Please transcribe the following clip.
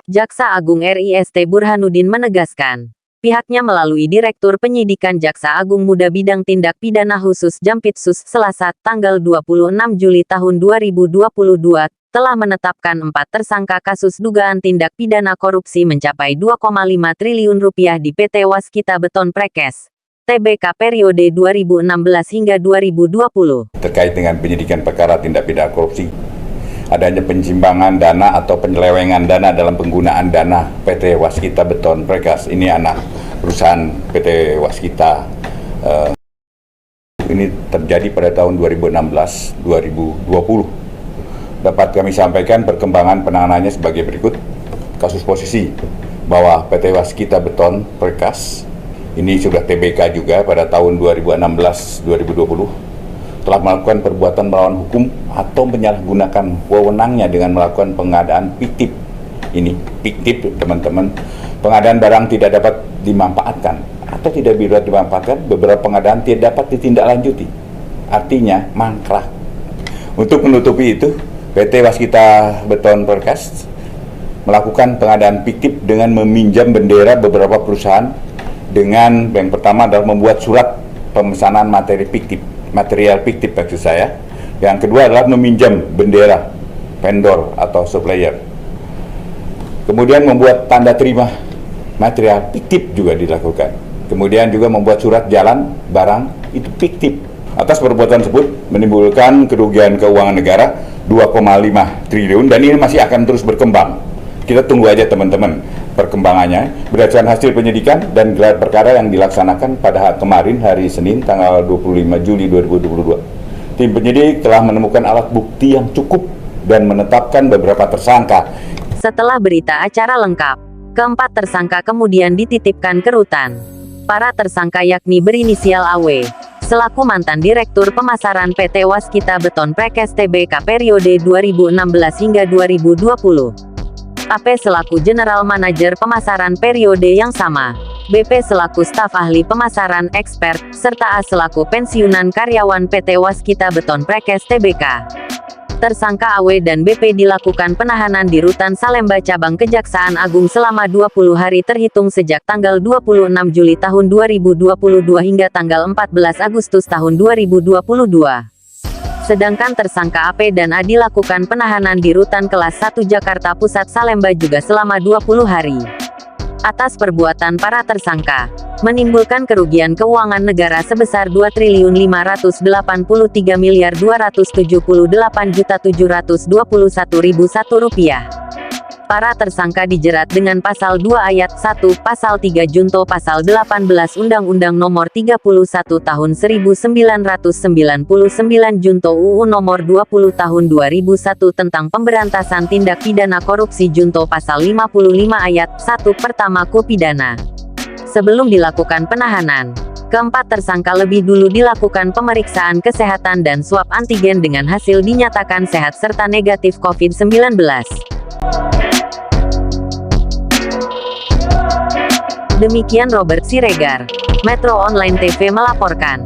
Jaksa Agung RI St. Burhanuddin menegaskan, pihaknya melalui Direktur Penyidikan Jaksa Agung Muda Bidang Tindak Pidana Khusus Jampitsus Selasa, tanggal 26 Juli tahun 2022, telah menetapkan 4 tersangka kasus dugaan tindak pidana korupsi mencapai Rp2,5 triliun di PT Waskita Beton Prekes, TBK periode 2016 hingga 2020. Terkait dengan penyidikan perkara tindak pidana korupsi, adanya penyimpangan dana atau penyelewengan dana dalam penggunaan dana PT Waskita Beton Prekes. Ini anak perusahaan PT Waskita. Ini terjadi pada tahun 2016-2020. Dapat kami sampaikan perkembangan penanganannya sebagai berikut. Kasus posisi bahwa PT Waskita Beton Prekes ini sudah TBK juga pada tahun 2016-2020 telah melakukan perbuatan melawan hukum atau menyalahgunakan wewenangnya dengan melakukan pengadaan fiktif. Ini fiktif, teman-teman. Pengadaan barang tidak dapat dimanfaatkan atau tidak bisa dimanfaatkan, beberapa pengadaan tidak dapat ditindaklanjuti. Artinya mangkrak. Untuk menutupi itu, PT Waskita Beton Prekes melakukan pengadaan fiktif dengan meminjam bendera beberapa perusahaan dengan yang pertama adalah membuat surat pemesanan material fiktif maksud saya. Yang kedua adalah meminjam bendera vendor atau supplier. Kemudian membuat tanda terima material fiktif juga dilakukan. Kemudian juga membuat surat jalan barang itu fiktif. Atas perbuatan tersebut menimbulkan kerugian keuangan negara 2,5 triliun dan ini masih akan terus berkembang. Kita tunggu aja teman-teman perkembangannya berdasarkan hasil penyidikan dan gelar perkara yang dilaksanakan pada kemarin hari Senin tanggal 25 Juli 2022. Tim penyidik telah menemukan alat bukti yang cukup dan menetapkan beberapa tersangka. Setelah berita acara lengkap, keempat tersangka kemudian dititipkan ke rutan. Para tersangka yakni berinisial AW, selaku mantan Direktur Pemasaran PT Waskita Beton Prekes TBK periode 2016 hingga 2020. AP selaku General Manager Pemasaran periode yang sama. BP selaku staf ahli pemasaran expert, serta A selaku pensiunan karyawan PT Waskita Beton Prekes TBK. Tersangka AW dan BP dilakukan penahanan di Rutan Salemba Cabang Kejaksaan Agung selama 20 hari terhitung sejak tanggal 26 Juli tahun 2022 hingga tanggal 14 Agustus tahun 2022. Sedangkan tersangka AP dan A dilakukan penahanan di Rutan Kelas 1 Jakarta Pusat Salemba juga selama 20 hari. Atas perbuatan para tersangka, menimbulkan kerugian keuangan negara sebesar Rp2.583.278.721.001 Para tersangka dijerat dengan Pasal 2 Ayat 1, Pasal 3 Junto Pasal 18 Undang-Undang Nomor 31 Tahun 1999 Junto UU Nomor 20 Tahun 2001 tentang Pemberantasan Tindak Pidana Korupsi Junto Pasal 55 Ayat 1 Pertama Ku Pidana. Sebelum dilakukan penahanan, keempat tersangka lebih dulu dilakukan pemeriksaan kesehatan dan swab antigen dengan hasil dinyatakan sehat serta negatif COVID-19. Demikian Robert Siregar, Metro Online TV melaporkan.